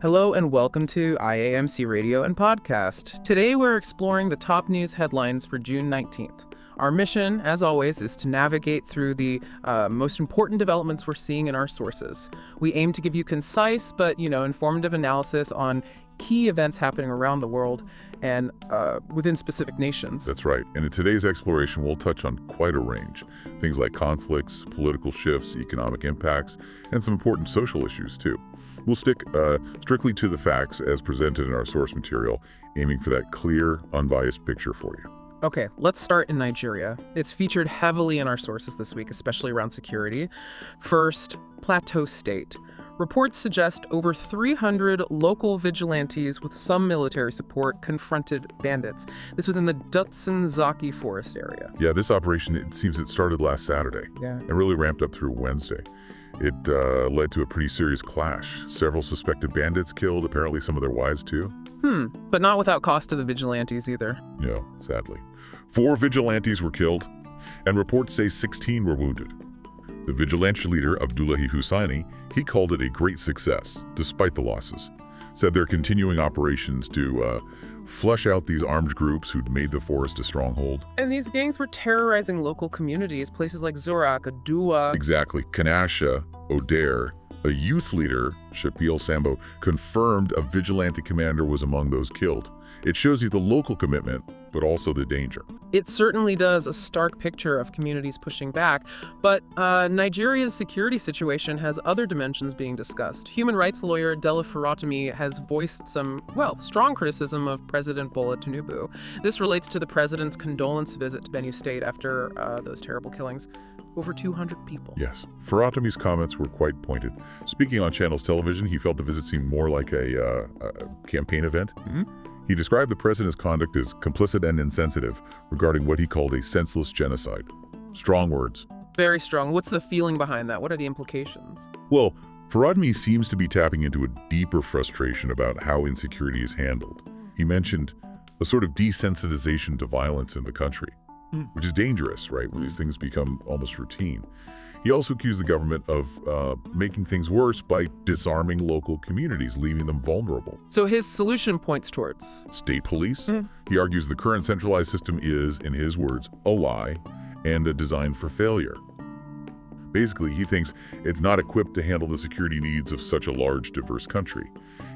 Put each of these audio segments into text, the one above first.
Hello and welcome to IAMC Radio and Podcast. Today we're exploring the top news headlines for June 19th. Our mission, as always, is to navigate through the most important developments we're seeing in our sources. We aim to give you concise but, informative analysis on key events happening around the world and within specific nations. That's right. And in today's exploration, we'll touch on quite a range. Things like conflicts, political shifts, economic impacts, and some important social issues, too. We'll stick strictly to the facts as presented in our source material, aiming for that clear, unbiased picture for you. Okay, let's start in Nigeria. It's featured heavily in our sources this week, especially around security. First, Plateau State. Reports suggest over 300 local vigilantes with some military support confronted bandits. This was in the Dutsen-Zaki forest area. Yeah, this operation, it seems it started last Saturday and really ramped up through Wednesday. It led to a pretty serious clash. Several suspected bandits killed, apparently some of their wives too. But not without cost to the vigilantes either. No, sadly. 4 vigilantes were killed, and reports say 16 were wounded. The vigilante leader, Abdullahi Hussaini, he called it a great success, despite the losses. Said they're continuing operations to flush out these armed groups who'd made the forest a stronghold. And these gangs were terrorizing local communities, places like Zorak, Adoua. Exactly. Kanasha, Oder, a youth leader, Shapil Sambo, confirmed a vigilante commander was among those killed. It shows you the local commitment, but also the danger. It certainly does a stark picture of communities pushing back, but Nigeria's security situation has other dimensions being discussed. Human rights lawyer Dela Faratimi has voiced some, strong criticism of President Bola Tinubu. This relates to the president's condolence visit to Benue State after those terrible killings. Over 200 people. Yes. Faratimi's comments were quite pointed. Speaking on Channels Television, he felt the visit seemed more like a campaign event. He described the president's conduct as complicit and insensitive regarding what he called a senseless genocide. Strong words. Very strong. What's the feeling behind that? What are the implications? Well, Faratimi seems to be tapping into a deeper frustration about how insecurity is handled. He mentioned a sort of desensitization to violence in the country, which is dangerous, right, when these things become almost routine. He also accused the government of making things worse by disarming local communities, leaving them vulnerable. So his solution points towards? State police. He argues the current centralized system is, in his words, a lie and a design for failure. Basically, he thinks it's not equipped to handle the security needs of such a large, diverse country.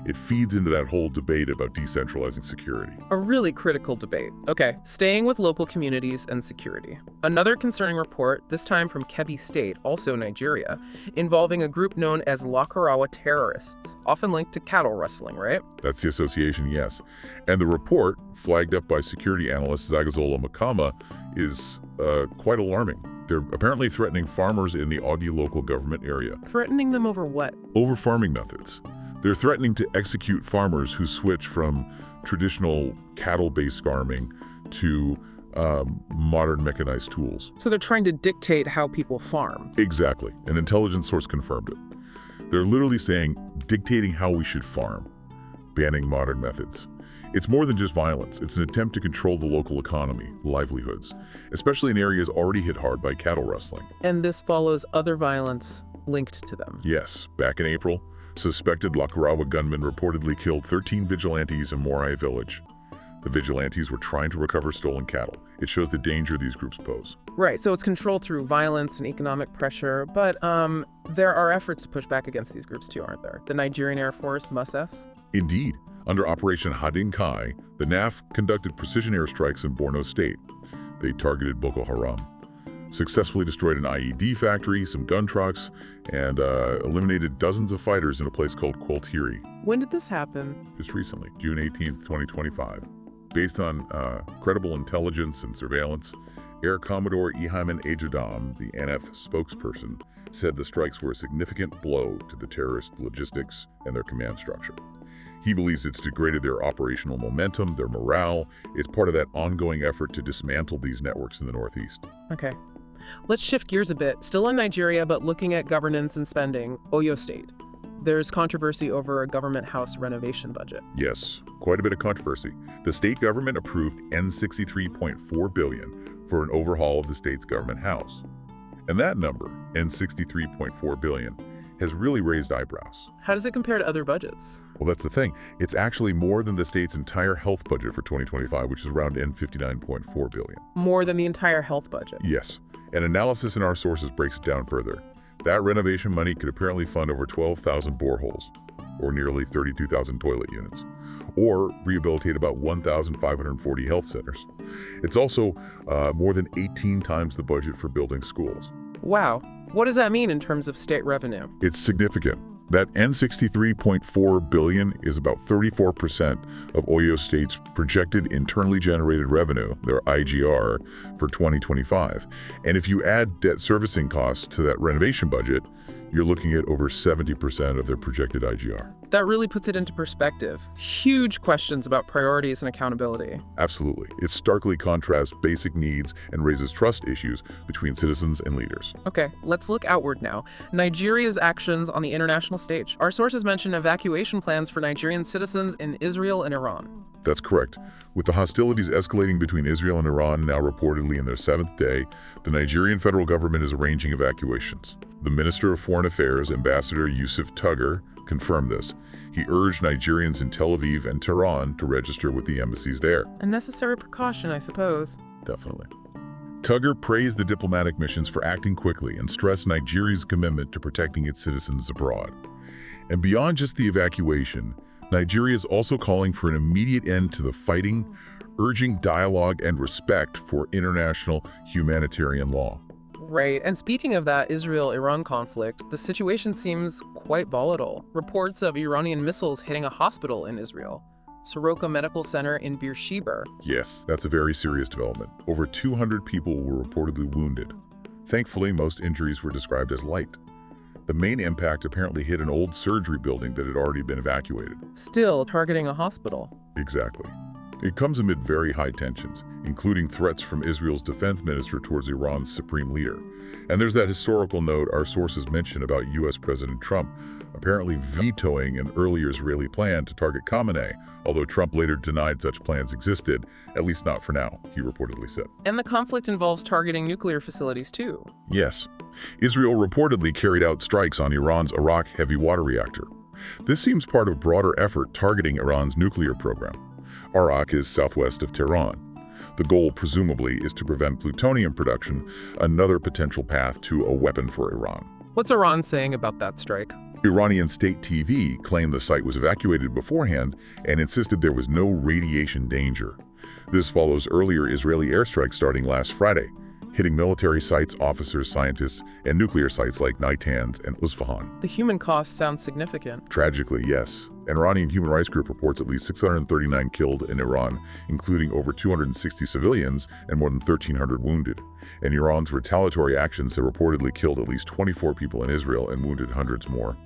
It feeds into that whole debate about decentralizing security. A really critical debate. Okay, staying with local communities and security. Another concerning report, this time from Kebbi State, also Nigeria, involving a group known as Lakurawa terrorists, often linked to cattle rustling, right? That's the association, yes. And the report, flagged up by security analyst Zagazola Makama, is quite alarming. They're apparently threatening farmers in the Augie local government area. Threatening them over what? Over farming methods. They're threatening to execute farmers who switch from traditional cattle-based farming to modern mechanized tools. So they're trying to dictate how people farm. Exactly. An intelligence source confirmed it. They're literally saying, dictating how we should farm, banning modern methods. It's more than just violence. It's an attempt to control the local economy, livelihoods, especially in areas already hit hard by cattle rustling. And this follows other violence linked to them. Yes. Back in April, suspected Lakurawa gunmen reportedly killed 13 vigilantes in Morai village. The vigilantes were trying to recover stolen cattle. It shows the danger these groups pose. Right, so it's controlled through violence and economic pressure, but there are efforts to push back against these groups too, aren't there? The Nigerian Air Force, MUSS? Indeed. Under Operation Hadin Kai, the NAF conducted precision airstrikes in Borno State. They targeted Boko Haram, successfully destroyed an IED factory, some gun trucks, and eliminated dozens of fighters in a place called Kwaltiri. When did this happen? Just recently, June 18th, 2025. Based on credible intelligence and surveillance, Air Commodore Ihaman Ejidam, the NF spokesperson, said the strikes were a significant blow to the terrorist logistics and their command structure. He believes it's degraded their operational momentum, their morale. It's part of that ongoing effort to dismantle these networks in the Northeast. Okay. Let's shift gears a bit. Still in Nigeria, but looking at governance and spending, Oyo State. There's controversy over a government house renovation budget. Yes, quite a bit of controversy. The state government approved N63.4 billion for an overhaul of the state's government house. And that number, N63.4 billion, has really raised eyebrows. How does it compare to other budgets? Well, that's the thing. It's actually more than the state's entire health budget for 2025, which is around $59.4 billion. More than the entire health budget. Yes. An analysis in our sources breaks it down further. That renovation money could apparently fund over 12,000 boreholes, or nearly 32,000 toilet units, or rehabilitate about 1,540 health centers. It's also more than 18 times the budget for building schools. Wow. What does that mean in terms of state revenue? It's significant. That N63.4 billion is about 34% of Oyo State's projected internally generated revenue, their IGR, for 2025. And if you add debt servicing costs to that renovation budget, you're looking at over 70% of their projected IGR. That really puts it into perspective. Huge questions about priorities and accountability. Absolutely. It starkly contrasts basic needs and raises trust issues between citizens and leaders. Okay, let's look outward now. Nigeria's actions on the international stage. Our sources mention evacuation plans for Nigerian citizens in Israel and Iran. That's correct. With the hostilities escalating between Israel and Iran now reportedly in their 7th day, the Nigerian federal government is arranging evacuations. The Minister of Foreign Affairs, Ambassador Yusuf Tuggar, confirmed this. He urged Nigerians in Tel Aviv and Tehran to register with the embassies there. A necessary precaution, I suppose. Definitely. Tuggar praised the diplomatic missions for acting quickly and stressed Nigeria's commitment to protecting its citizens abroad. And beyond just the evacuation, Nigeria is also calling for an immediate end to the fighting, urging dialogue and respect for international humanitarian law. Right, and speaking of that Israel-Iran conflict, the situation seems quite volatile. Reports of Iranian missiles hitting a hospital in Israel, Soroka Medical Center in Beersheba. Yes, that's a very serious development. Over 200 people were reportedly wounded. Thankfully, most injuries were described as light. The main impact apparently hit an old surgery building that had already been evacuated. Still targeting a hospital. Exactly. It comes amid very high tensions, including threats from Israel's defense minister towards Iran's supreme leader. And there's that historical note our sources mention about U.S. President Trump apparently vetoing an earlier Israeli plan to target Khamenei, although Trump later denied such plans existed, at least not for now, he reportedly said. And the conflict involves targeting nuclear facilities too. Yes. Israel reportedly carried out strikes on Iran's Arak heavy water reactor. This seems part of a broader effort targeting Iran's nuclear program. Arak is southwest of Tehran. The goal, presumably, is to prevent plutonium production, another potential path to a weapon for Iran. What's Iran saying about that strike? Iranian state TV claimed the site was evacuated beforehand and insisted there was no radiation danger. This follows earlier Israeli airstrikes starting last Friday, hitting military sites, officers, scientists, and nuclear sites like Natanz and Isfahan. The human cost sounds significant. Tragically, yes. An Iranian human rights group reports at least 639 killed in Iran, including over 260 civilians and more than 1,300 wounded. And Iran's retaliatory actions have reportedly killed at least 24 people in Israel and wounded hundreds more.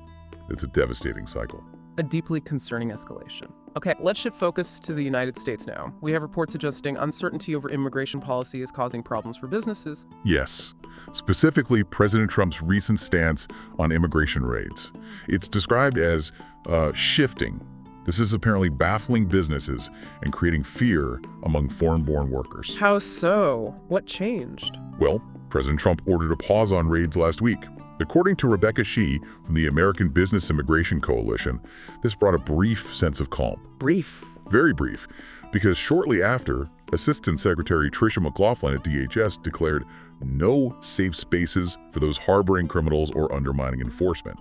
It's a devastating cycle. A deeply concerning escalation. Okay, let's shift focus to the United States now. We have reports suggesting uncertainty over immigration policy is causing problems for businesses. Yes. Specifically, President Trump's recent stance on immigration raids. It's described as shifting. This is apparently baffling businesses and creating fear among foreign-born workers. How so? What changed? Well, President Trump ordered a pause on raids last week. According to Rebecca Shee from the American Business Immigration Coalition, this brought a brief sense of calm. Brief? Very brief, because shortly after, Assistant Secretary Tricia McLaughlin at DHS declared no safe spaces for those harboring criminals or undermining enforcement.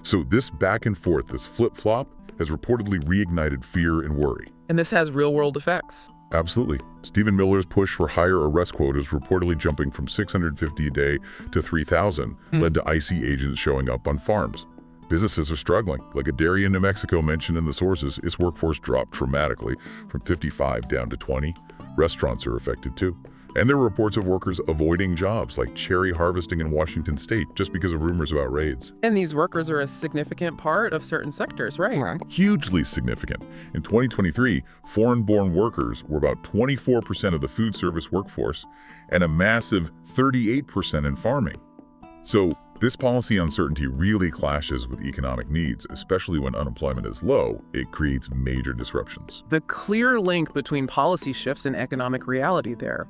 So this back and forth, this flip-flop, has reportedly reignited fear and worry. And this has real-world effects. Absolutely. Stephen Miller's push for higher arrest quotas, reportedly jumping from 650 a day to 3,000, led to IC agents showing up on farms. Businesses are struggling. Like a dairy in New Mexico mentioned in the sources, its workforce dropped dramatically from 55 down to 20. Restaurants are affected too. And there were reports of workers avoiding jobs like cherry harvesting in Washington state just because of rumors about raids. And these workers are a significant part of certain sectors, right? Hugely significant. In 2023, foreign-born workers were about 24% of the food service workforce and a massive 38% in farming. So This policy uncertainty really clashes with economic needs, especially when unemployment is low. It creates major disruptions. The clear link between policy shifts and economic reality there.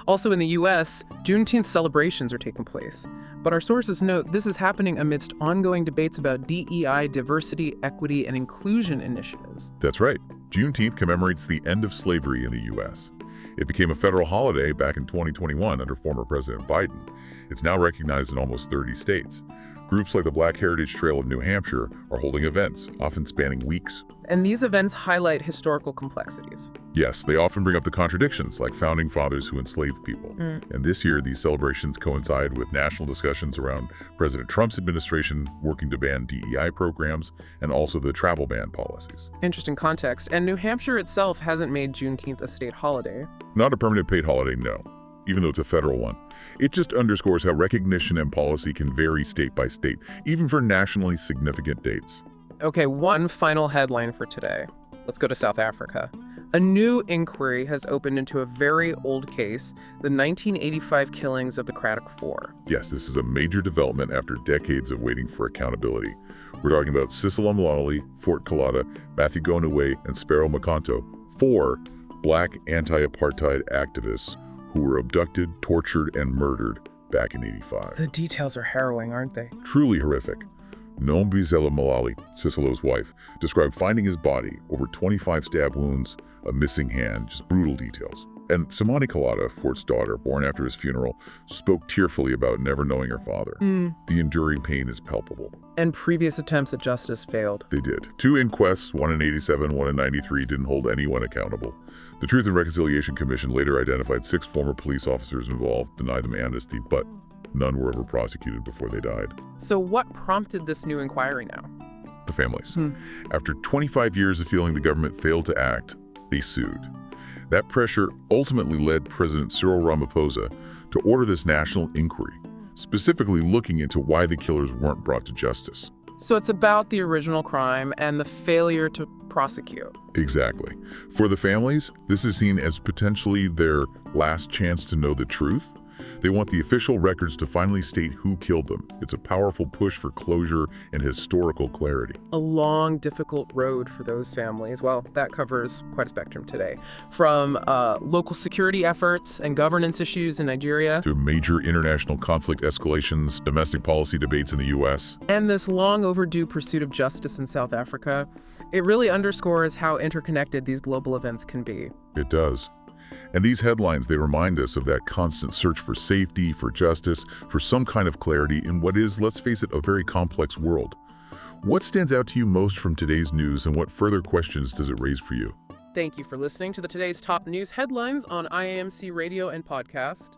Also in the U.S., Juneteenth celebrations are taking place. But our sources note this is happening amidst ongoing debates about DEI, diversity, equity, and inclusion initiatives. That's right. Juneteenth commemorates the end of slavery in the U.S. It became a federal holiday back in 2021 under former President Biden. It's now recognized in almost 30 states. Groups like the Black Heritage Trail of New Hampshire are holding events, often spanning weeks. And these events highlight historical complexities. Yes, they often bring up the contradictions, like founding fathers who enslaved people. And this year, these celebrations coincide with national discussions around President Trump's administration working to ban DEI programs and also the travel ban policies. Interesting context. And New Hampshire itself hasn't made Juneteenth a state holiday. Not a permanent paid holiday, no, even though it's a federal one. It just underscores how recognition and policy can vary state by state, even for nationally significant dates. Okay, one final headline for today. Let's go to South Africa. A new inquiry has opened into a very old case, the 1985 killings of the Cradock Four. Yes, this is a major development after decades of waiting for accountability. We're talking about Cicely Mlali, Fort Kalata, Matthew Gonaway, and Sparrow Makanto, 4 black anti-apartheid activists who were abducted, tortured, and murdered back in '85. The details are harrowing, aren't they? Truly horrific. Nombizela Mlali, Cicely's wife, described finding his body, over 25 stab wounds, a missing hand, just brutal details. And Samani Kalata, Fort's daughter, born after his funeral, spoke tearfully about never knowing her father. The enduring pain is palpable. And previous attempts at justice failed. They did. 2 inquests, one in '87, one in '93, didn't hold anyone accountable. The Truth and Reconciliation Commission later identified 6 former police officers involved, denied them amnesty, but none were ever prosecuted before they died. So what prompted this new inquiry now? The families. After 25 years of feeling the government failed to act, they sued. That pressure ultimately led President Cyril Ramaphosa to order this national inquiry, specifically looking into why the killers weren't brought to justice. So it's about the original crime and the failure to prosecute. Exactly. For the families, this is seen as potentially their last chance to know the truth. They want the official records to finally state who killed them. It's a powerful push for closure and historical clarity. A long, difficult road for those families. Well, that covers quite a spectrum today. From local security efforts and governance issues in Nigeria, to major international conflict escalations, domestic policy debates in the U.S. and this long overdue pursuit of justice in South Africa. It really underscores how interconnected these global events can be. It does. And these headlines, they remind us of that constant search for safety, for justice, for some kind of clarity in what is, let's face it, a very complex world. What stands out to you most from today's news, and what further questions does it raise for you? Thank you for listening to today's top news headlines on IAMC Radio and Podcast.